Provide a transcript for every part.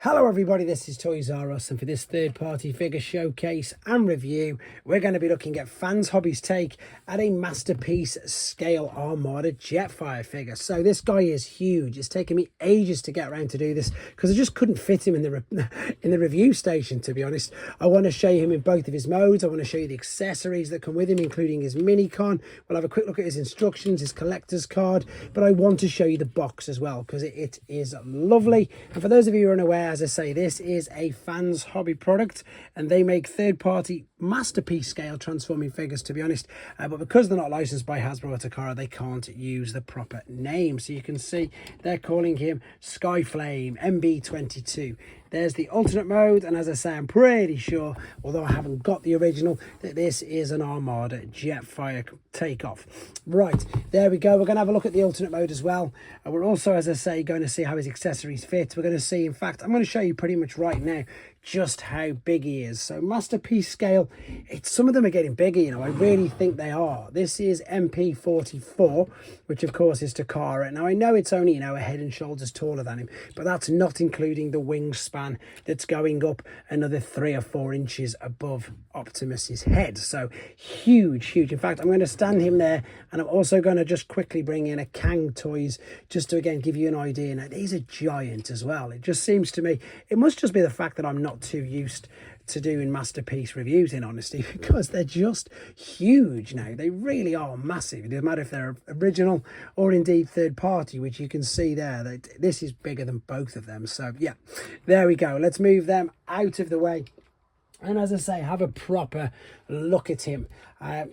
Hello everybody, this is Toys-R-Us, and for this third-party figure showcase and review, we're going to be looking at Fans Hobby's take at a masterpiece scale Armada Jetfire figure. So this guy is huge. It's taken me ages to get around to do this because I just couldn't fit him in the review station, to be honest. I want to show you him in both of his modes. I want to show you the accessories that come with him, including his mini-con. We'll have a quick look at his instructions, his collector's card, but I want to show you the box as well because it is lovely. And for those of you who are unaware, as I say, this is a Fans Hobby product and they make third-party masterpiece scale transforming figures, to be honest, but because they're not licensed by Hasbro or Takara, they can't use the proper name. So you can see they're calling him Skyflame MB22. There's the alternate mode, and as I say, I'm pretty sure, although I haven't got the original, that this is an Armada Jetfire takeoff. Right, there we go. We're going to have a look at the alternate mode as well. We're also, as I say, going to see how his accessories fit. We're going to see, in fact, I'm going to show you pretty much right now just how big he is. So masterpiece scale, some of them are getting bigger, you know, I really think they are. This is MP44, which of course is Takara. Now I know it's only, you know, a head and shoulders taller than him, but that's not including the wingspan that's going up another 3 or 4 inches above Optimus's head. So huge. In fact, I'm going to stand him there, and I'm also going to just quickly bring in a Kang Toys just to again give you an idea. Now he's a giant as well. It just seems to me, it must just be the fact that I'm not too used to doing masterpiece reviews, in honesty, because they're just huge now. They really are massive. It doesn't matter if they're original or indeed third party, which you can see there that this is bigger than both of them. So yeah, there we go. Let's move them out of the way. And as I say, have a proper look at him.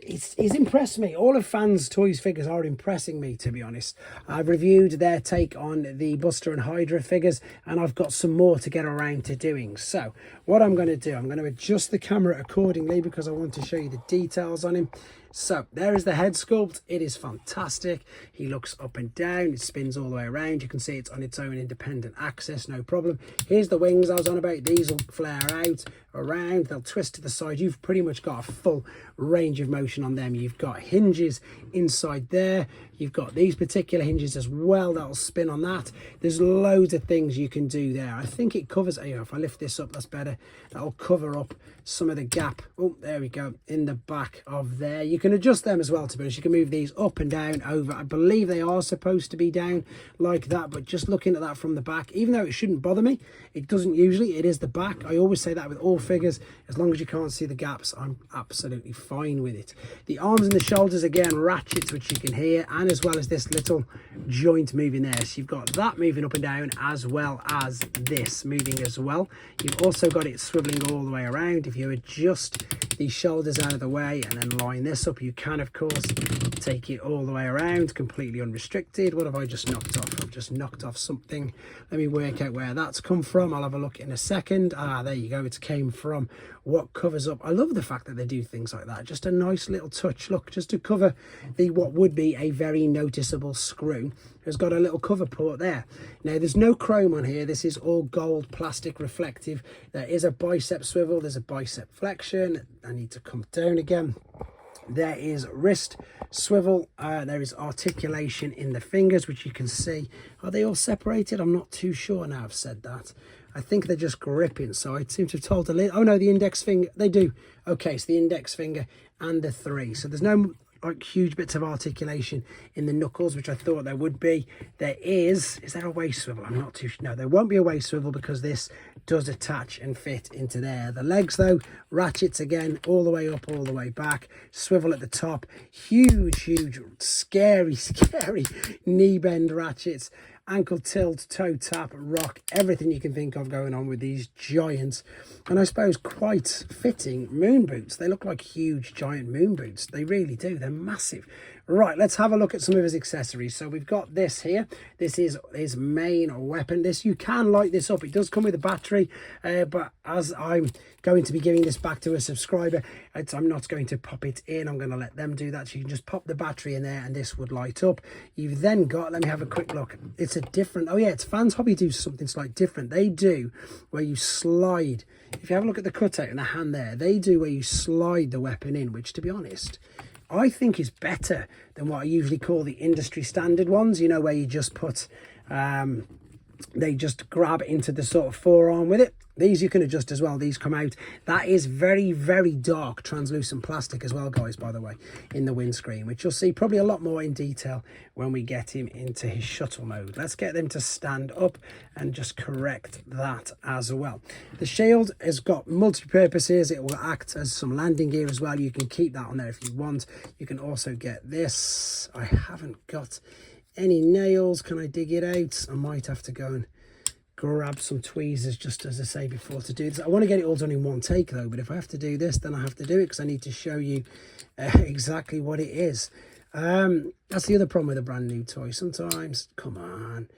He's impressed me. All of Fans Toys figures are impressing me, to be honest. I've reviewed their take on the Buster and Hydra figures, and I've got some more to get around to doing. So what I'm going to do, I'm going to adjust the camera accordingly because I want to show you the details on him. So there is the head sculpt. It is fantastic. He looks up and down. It spins all the way around. You can see it's on its own independent axis, no problem. Here's the wings I was on about. These will flare out around. They'll twist to the side. You've pretty much got a full range of motion on them. You've got hinges inside there. You've got these particular hinges as well that'll spin on that. There's loads of things you can do there. I think it covers, you know, if I lift this up, that's better. That'll cover up some of the gap. Oh, there we go, in the back of there. You can adjust them as well, to be honest. You can move these up and down, over. I believe they are supposed to be down like that, but just looking at that from the back, even though it shouldn't bother me, it doesn't usually. It is the back. I always say that with all figures. As long as you can't see the gaps, I'm absolutely fine with it. The arms and the shoulders, again, ratchets, which you can hear, and as well as this little joint moving there. So you've got that moving up and down, as well as this moving as well. You've also got it swiveling all the way around. If you adjust these shoulders out of the way and then line this up, you can of course take it all the way around completely unrestricted. What have I just knocked off? I've just knocked off something. Let me work out where that's come from. I'll have a look in a second. There you go. It came from what covers up. I love the fact that they do things like that. Just a nice little touch. Look, just to cover the what would be a very noticeable screw, has got a little cover port there. Now there's no chrome on here. This is all gold plastic reflective. There is a bicep swivel. There's a bicep flexion. I need to come down again. There is wrist swivel. There is articulation in the fingers, which you can see. Are they all separated? I'm not too sure now I've said that. I think they're just gripping. So I seem to have told the little, oh no, the index finger, they do. Okay, so the index finger and the 3. So there's no like huge bits of articulation in the knuckles, which I thought there would be. There is there a waist swivel? I'm not too sure. No, there won't be a waist swivel because this does attach and fit into there. The legs though, ratchets again, all the way up, all the way back, swivel at the top, huge scary knee bend ratchets, ankle tilt, toe tap, rock, everything you can think of going on with these giants, and I suppose quite fitting moon boots. They look like huge giant moon boots. They really do. They're massive. Right, let's have a look at some of his accessories. So we've got this here. This is his main weapon. This, you can light this up. It does come with a battery, but as I'm going to be giving this back to a subscriber, I'm not going to pop it in. I'm going to let them do that. So you can just pop the battery in there and this would light up. You've then got, let me have a quick look. It's a different, oh yeah, it's Fans Hobby do something slightly different. They do where you slide. If you have a look at the cutout in the hand there, they do where you slide the weapon in, which to be honest, I think is better than what I usually call the industry standard ones, you know, where you just put they just grab into the sort of forearm with it. These you can adjust as well. These come out. That is very, very dark translucent plastic as well, guys, by the way, in the windscreen, which you'll see probably a lot more in detail when we get him into his shuttle mode. Let's get them to stand up and just correct that as well. The shield has got multi-purposes. It will act as some landing gear as well. You can keep that on there if you want. You can also get this. I haven't got any nails. Can I dig it out? I might have to go and grab some tweezers, just as I say before, to do this. I want to get it all done in one take though, but if I have to do this, then I have to do it, because I need to show you exactly what it is. That's the other problem with a brand new toy. Sometimes, come on.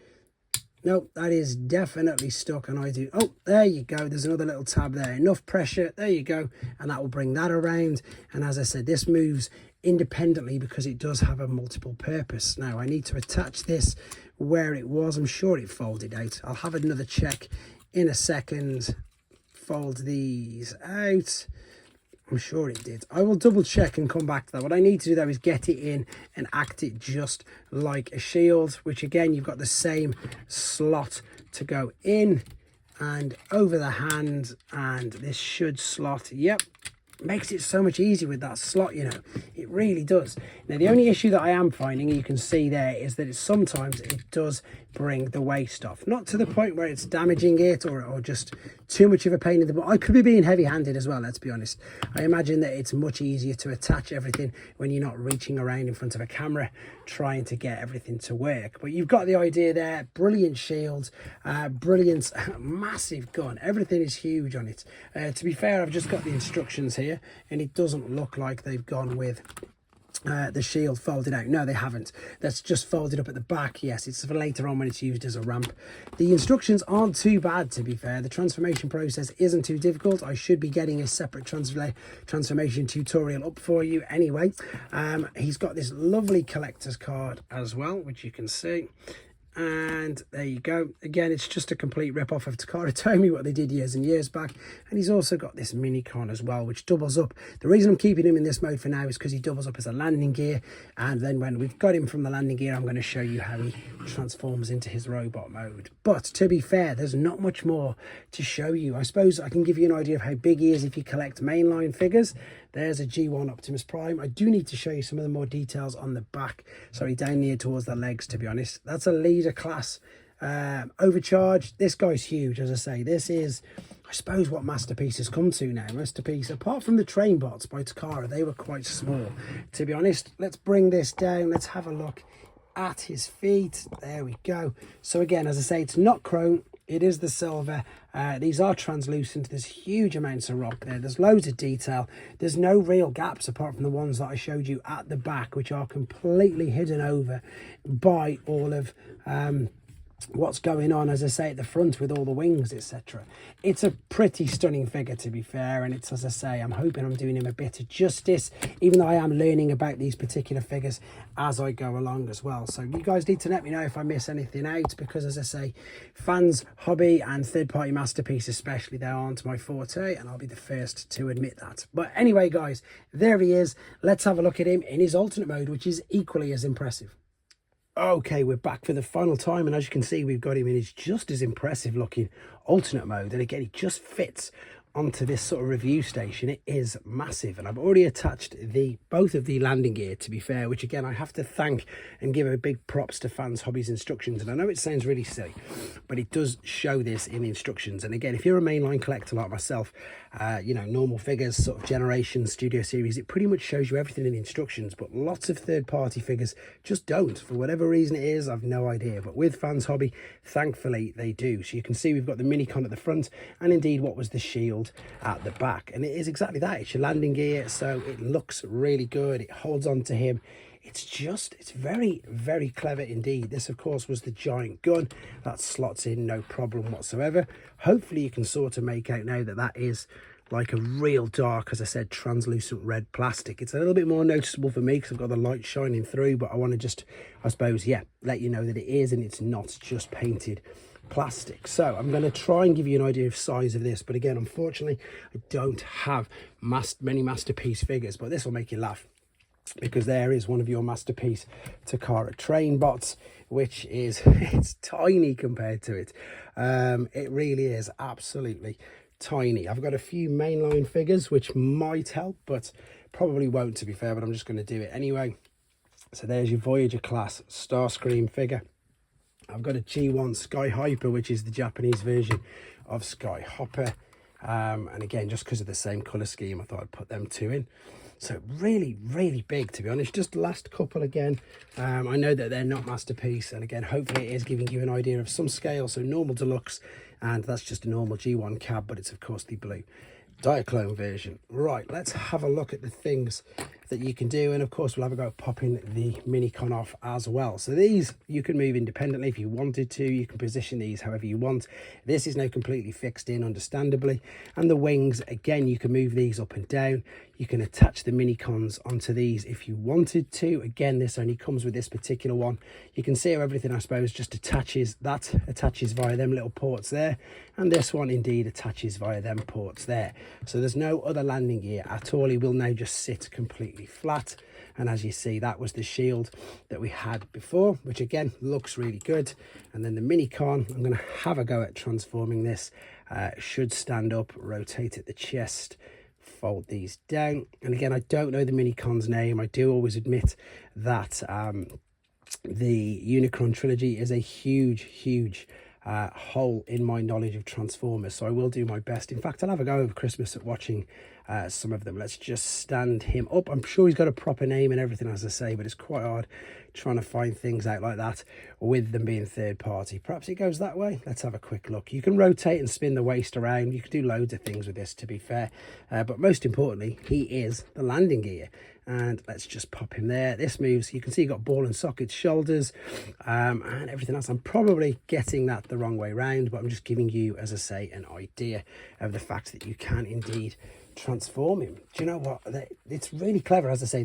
Nope, that is definitely stuck, and I do. Oh, there you go. There's another little tab there. Enough pressure. There you go. And that will bring that around. And as I said, this moves independently because it does have a multiple purpose. Now, I need to attach this where it was. I'm sure it folded out. I'll have another check in a second. Fold these out. I'm sure it did. I will double check and come back to that. What I need to do though is get it in and act it just like a shield, which again, you've got the same slot to go in and over the hand, and this should slot. Yep, makes it so much easier with that slot, you know, it really does. Now, the only issue that I am finding, you can see there, is that sometimes it does bring the waste off. Not to the point where it's damaging it or just too much of a pain in the butt. I could be being heavy-handed as well, let's be honest. I imagine that it's much easier to attach everything when you're not reaching around in front of a camera trying to get everything to work. But you've got the idea there. Brilliant shield, brilliant, massive gun. Everything is huge on it. To be fair, I've just got the instructions here, and it doesn't look like they've gone with the shield folded out. No, they haven't. That's just folded up at the back. Yes, it's for later on when it's used as a ramp. The instructions aren't too bad, to be fair. The transformation process isn't too difficult. I should be getting a separate transformation tutorial up for you anyway. He's got this lovely collector's card as well, which you can see. And there you go. Again, it's just a complete rip-off of Takara Tomy, what they did years and years back. And he's also got this mini con as well, which doubles up. The reason I'm keeping him in this mode for now is because he doubles up as a landing gear. And then when we've got him from the landing gear, I'm going to show you how he transforms into his robot mode. But to be fair, there's not much more to show you. I suppose I can give you an idea of how big he is if you collect mainline figures. There's a G1 Optimus Prime. I do need to show you some of the more details on the back. Sorry, down near towards the legs, to be honest. That's a leader class overcharge. This guy's huge, as I say. This is, I suppose, what Masterpiece has come to now. Masterpiece, apart from the train bots by Takara, they were quite small, to be honest. Let's bring this down. Let's have a look at his feet. There we go. So again, as I say, it's not chrome. It is the silver. These are translucent. There's huge amounts of rock there. There's loads of detail. There's no real gaps apart from the ones that I showed you at the back, which are completely hidden over by all of what's going on, as I say, at the front with all the wings, etc. It's a pretty stunning figure, to be fair, and it's, as I say, I'm hoping I'm doing him a bit of justice, even though I am learning about these particular figures as I go along as well. So you guys need to let me know if I miss anything out, because, as I say, fans, hobby and third-party Masterpiece especially, they aren't my forte, and I'll be the first to admit that. But anyway, guys, there he is. Let's have a look at him in his alternate mode, which is equally as impressive. Okay, we're back for the final time, and as you can see, we've got him in his just as impressive looking alternate mode, and again, it just fits onto this sort of review station. It is massive, and I've already attached both of the landing gear, to be fair, which again I have to thank and give a big props to Fans Hobbies instructions. And I know it sounds really silly, but it does show this in the instructions. And again, if you're a mainline collector like myself, you know, normal figures, sort of Generation, Studio Series, it pretty much shows you everything in the instructions. But lots of third-party figures just don't, for whatever reason it is. I've no idea, but with Fans Hobby, thankfully they do. So you can see we've got the mini con at the front, and indeed what was the shield at the back, and it is exactly that. It's your landing gear, so it looks really good. It holds on to him. It's very, very clever indeed. This, of course, was the giant gun that slots in no problem whatsoever. Hopefully you can sort of make out now that that is like a real dark, as I said, translucent red plastic. It's a little bit more noticeable for me because I've got the light shining through, but I want to just, I suppose, yeah, let you know that it is, and it's not just painted plastic. So I'm going to try and give you an idea of size of this, but again, unfortunately, I don't have many Masterpiece figures, but this will make you laugh. because there is one of your masterpiece Takara train bots, which is it's tiny compared to it. It really is absolutely tiny. I've got a few mainline figures which might help, but probably won't, to be fair, but I'm just going to do it anyway. So there's your Voyager class Starscream figure. I've got a G1 Sky Hyper, which is the Japanese version of Sky Hopper. And again, just because of the same colour scheme, I thought I'd put them two in. So really, really big, to be honest. Just the last couple again. I know that they're not masterpiece. And again, hopefully it is giving you an idea of some scale. So normal deluxe, and that's just a normal G1 cab, but it's of course the blue Diaclone version. Right, let's have a look at the things that you can do, and of course we'll have a go at popping the Minicon off as well. So these you can move independently if you wanted to. You can position these however you want. This is now completely fixed in, understandably. And the wings, again, you can move these up and down. You can attach the Minicons onto these if you wanted to. Again, this only comes with this particular one. You can see how everything, I suppose, just attaches. That attaches via them little ports there, and this one indeed attaches via them ports there. So there's no other landing gear at all. He will now just sit completely flat. And as you see, that was the shield that we had before, which again looks really good. And then the Minicon, I'm going to have a go at transforming this. Should stand up, rotate at the chest, fold these down. And again, I don't know the Minicon's name. I do always admit that the Unicron trilogy is a huge hole in my knowledge of Transformers, so I will do my best. In fact, I'll have a go over Christmas at watching some of them. Let's just stand him up. I'm sure he's got a proper name and everything, as I say, but it's quite hard trying to find things out like that with them being third party. Perhaps it goes that way. Let's have a quick look. You can rotate and spin the waist around. You can do loads of things with this, to be fair, but most importantly, he is the landing gear. And let's just pop him there. This moves. You can see you've got ball and socket shoulders, and everything else. I'm probably getting that the wrong way round, but I'm just giving you, as I say, an idea of the fact that you can indeed transform him. Do you know what? It's really clever. As I say,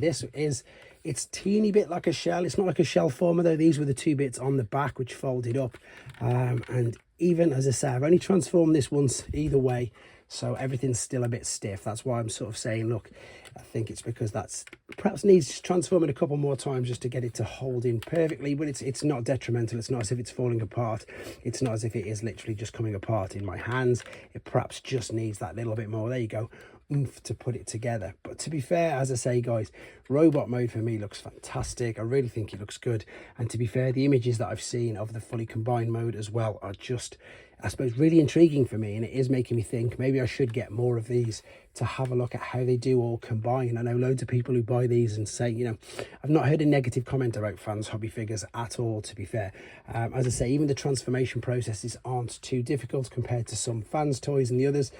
it's teeny bit like a shell. It's not like a shell former though. These were the two bits on the back which folded up, and even, as I say, I've only transformed this once either way, so everything's still a bit stiff. That's why I'm sort of saying, look, I think it's because that's perhaps needs transforming a couple more times just to get it to hold in perfectly, but it's not detrimental. It's not as if it's falling apart. It's not as if it is literally just coming apart in my hands. It perhaps just needs that little bit more, there you go, oomph, to put it together. But to be fair, as I say, guys, robot mode for me looks fantastic. I really think it looks good. And to be fair, the images that I've seen of the fully combined mode as well are just, I suppose, really intriguing for me, and it is making me think maybe I should get more of these to have a look at how they do all combine. I know loads of people who buy these and say, you know, I've not heard a negative comment about Fans Hobby figures at all, to be fair. As I say, even the transformation processes aren't too difficult compared to some Fans toys and the others.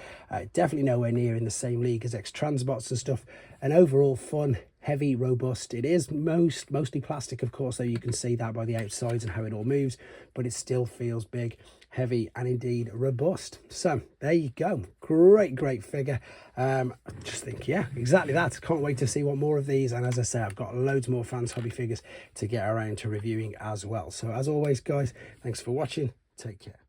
Definitely nowhere near in the same league as X-Transbots and stuff. And overall fun, heavy, robust. It is mostly plastic, of course, though you can see that by the outsides and how it all moves, but it still feels big, heavy, and indeed robust. So there you go. Great figure. I just think, yeah, exactly that. Can't wait to see what more of these. And as I say, I've got loads more Fans Hobby figures to get around to reviewing as well. So as always, guys, thanks for watching. Take care.